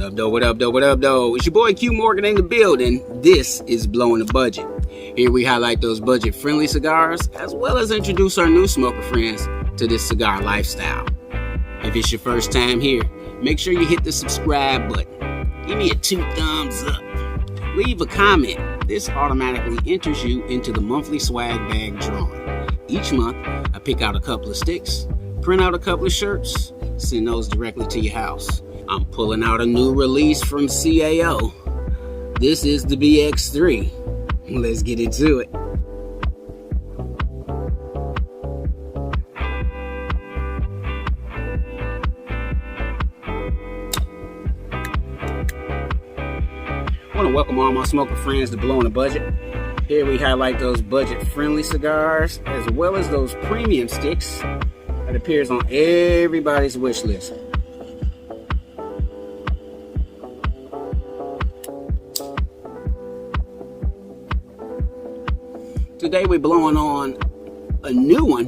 up, though? What up, though? What up, though? It's your boy Q Morgan in the building. This is Blowin The Budget. Here we highlight those budget-friendly cigars, as well as introduce our new smoker friends to this cigar lifestyle. If it's your first time here, make sure you hit the subscribe button. Give me a 2 thumbs up. Leave a comment. This automatically enters you into the monthly swag bag drawing. Each month, I pick out a couple of sticks, print out a couple of shirts, send those directly to your house. I'm pulling out a new release from CAO. This is the BX3. Let's get into it. I want to welcome all my smoker friends to Blowin The Budget. Here we highlight those budget-friendly cigars, as well as those premium sticks that appears on everybody's wish list. Today we're blowing on a new one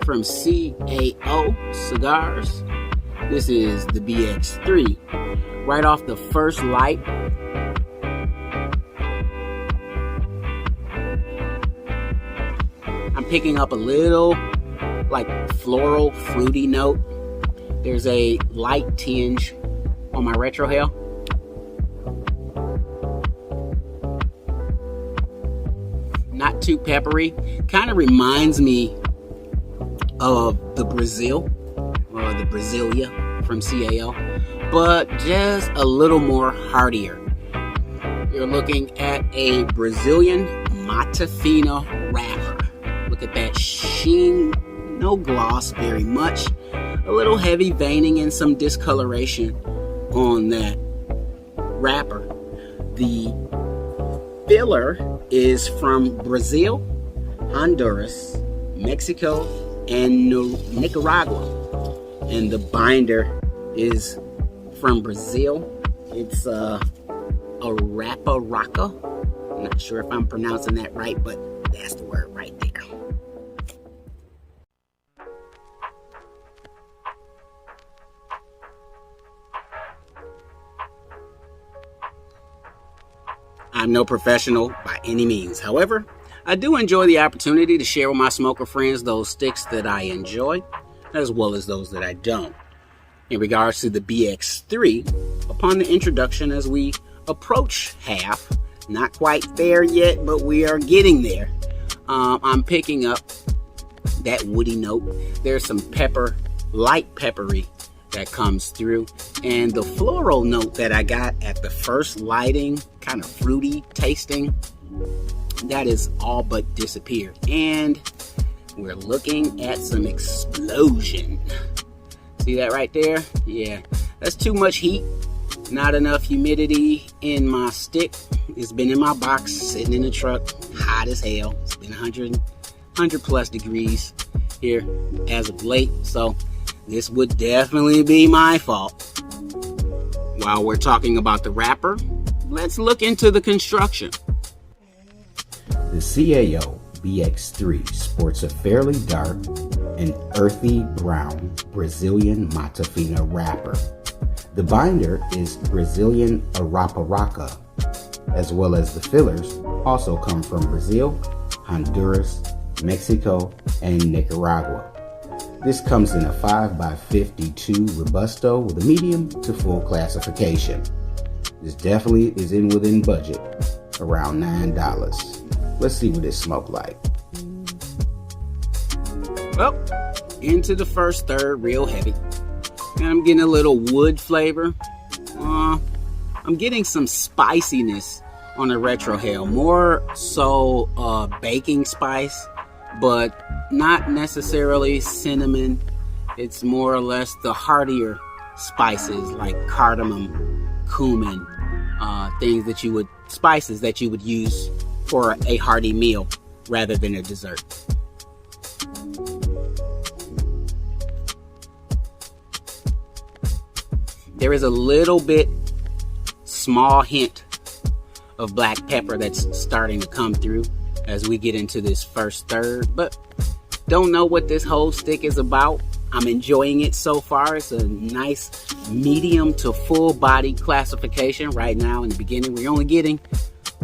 from CAO Cigars. This is the BX3. Right off the first light, I'm picking up a little like floral, fruity note. There's a light tinge on my retrohale. Not too peppery. Kind of reminds me of the Brazil or the Brasilia from CAO, but just a little more heartier. You're looking at a Brazilian Mata Fina wrapper. Look at that sheen, no gloss very much. A little heavy veining and some discoloration on that wrapper. The filler is from Brazil, Honduras, Mexico, and Nicaragua. And the binder is from Brazil. It's a Arapiraca. I'm not sure if I'm pronouncing that right, but that's the word right there. I'm no professional by any means. However, I do enjoy the opportunity to share with my smoker friends those sticks that I enjoy, as well as those that I don't. In regards to the BX3, upon the introduction as we approach half, not quite there yet, but we are getting there, I'm picking up that woody note. There's some pepper, light peppery, that comes through, and the floral note that I got at the first lighting, kind of fruity tasting, that is all but disappeared, and we're looking at some explosion. See that right there? Yeah, that's too much heat, not enough humidity in my stick. It's been in my box, sitting in the truck, hot as hell. It's been 100 plus degrees here as of late, so this would definitely be my fault. While we're talking about the wrapper, let's look into the construction. The CAO BX3 sports a fairly dark and earthy brown Brazilian Mata Fina wrapper. The binder is Brazilian Arapiraca, as well as the fillers also come from Brazil, Honduras, Mexico, and Nicaragua. This comes in a 5x52 Robusto with a medium to full classification. This definitely is within budget, around $9. Let's see what it smoked like. Well, into the first third, real heavy. And I'm getting a little wood flavor. I'm getting some spiciness on the retrohale, more so baking spice, but not necessarily cinnamon. It's more or less the heartier spices like cardamom, cumin, spices that you would use for a hearty meal rather than a dessert. There is a little bit small hint of black pepper that's starting to come through as we get into this first third, but don't know what this whole stick is about. I'm enjoying it so far. It's a nice medium to full body classification. Right now in the beginning, we're only getting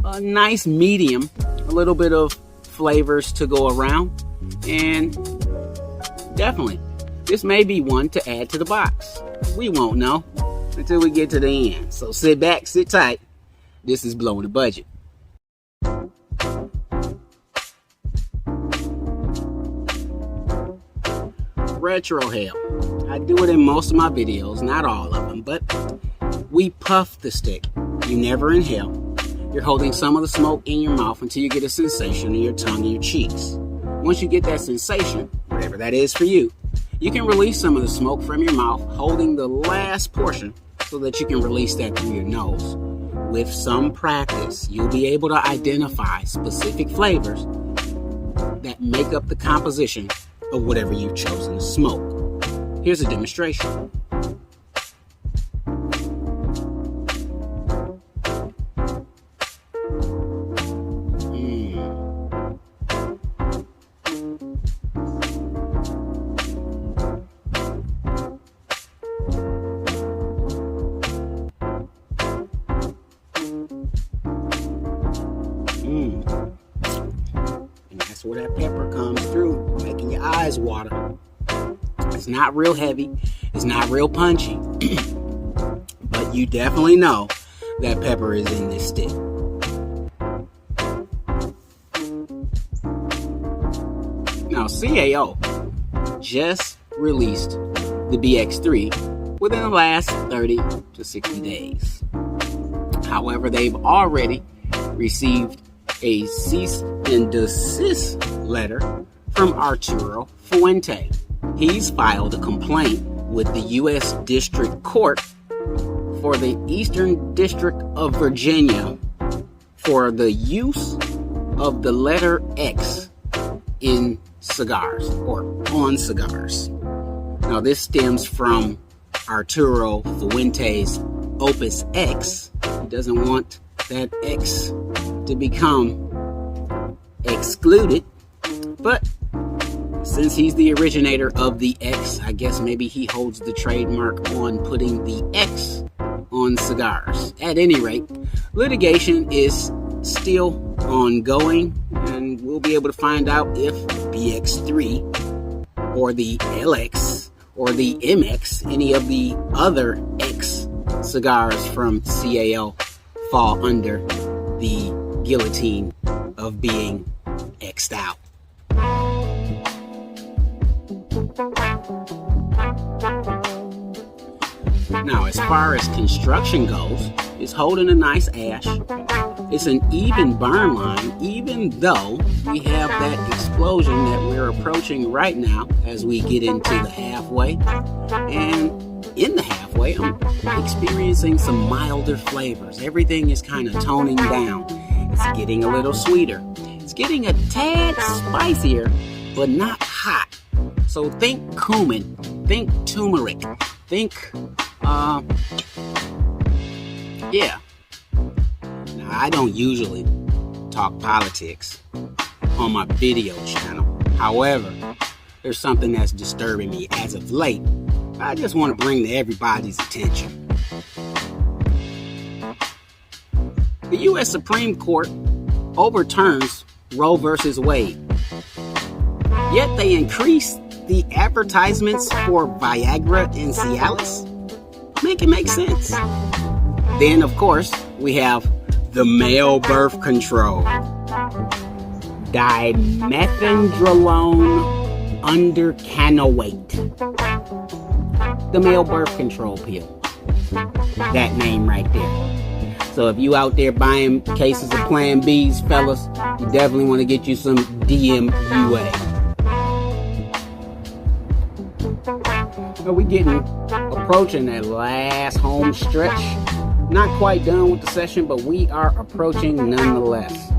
a nice medium, a little bit of flavors to go around, and definitely this may be one to add to the box. We won't know until we get to the end. So sit back, sit tight. This is Blowin The Budget. Retro hell. I do it in most of my videos, not all of them, but we puff the stick. You never inhale. You're holding some of the smoke in your mouth until you get a sensation in your tongue and your cheeks. Once you get that sensation, whatever that is for you, you can release some of the smoke from your mouth, holding the last portion so that you can release that through your nose. With some practice, you'll be able to identify specific flavors that make up the composition of whatever you've chosen to smoke. Here's a demonstration. And that's where that pepper comes through, making your eyes water. It's not real heavy, it's not real punchy, but you definitely know that pepper is in this stick. Now, CAO just released the BX3 within the last 30 to 60 days. However, they've already received a cease and desist letter from Arturo Fuente. He's filed a complaint with the U.S. District Court for the Eastern District of Virginia for the use of the letter X in cigars or on cigars. Now, this stems from Arturo Fuente's Opus X. He doesn't want that X to become excluded, but since he's the originator of the X, I guess maybe he holds the trademark on putting the X on cigars. At any rate, litigation is still ongoing, and we'll be able to find out if BX3 or the LX or the MX, any of the other X cigars from CAO, fall under the guillotine of being X'd out. Now, as far as construction goes, it's holding a nice ash. It's an even burn line, even though we have that explosion that we're approaching right now as we get into the halfway. And in the halfway, I'm experiencing some milder flavors. Everything is kind of toning down. It's getting a little sweeter. It's getting a tad spicier, but not hot. So think cumin, think turmeric, think, yeah. Now, I don't usually talk politics on my video channel. However, there's something that's disturbing me as of late. I just want to bring to everybody's attention. The U.S. Supreme Court overturns Roe versus Wade. Yet they increase the advertisements for Viagra and Cialis. Make it make sense. Then, of course, we have the male birth control. Dimethindrolone undercanoate. The male birth control pill. That name right there. So if you out there buying cases of Plan Bs, fellas, you definitely want to get you some DMUA. So we approaching that last home stretch. Not quite done with the session, but we are approaching nonetheless.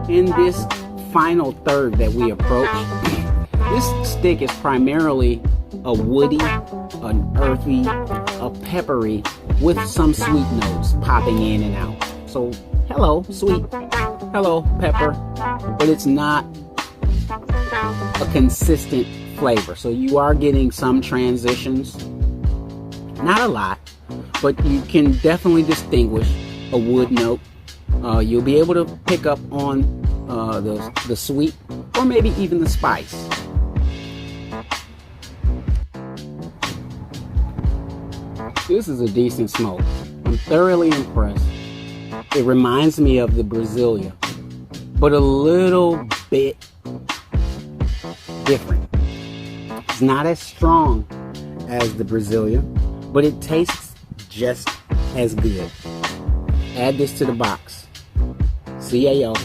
In this final third that we approach, this stick is primarily a woody, an earthy, a peppery, with some sweet notes popping in and out. So, hello, sweet. Hello, pepper. But it's not a consistent flavor. So you are getting some transitions. Not a lot, but you can definitely distinguish a wood note. You'll be able to pick up on the sweet or maybe even the spice. This is a decent smoke. I'm thoroughly impressed. It reminds me of the Brasilia, but a little bit different. It's not as strong as the Brasilia, but it tastes just as good. Add this to the box. CAO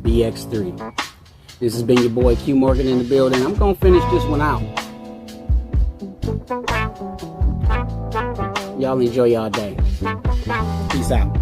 BX3. This has been your boy Q Morgan in the building. I'm going to finish this one out. Y'all enjoy y'all day. Peace out.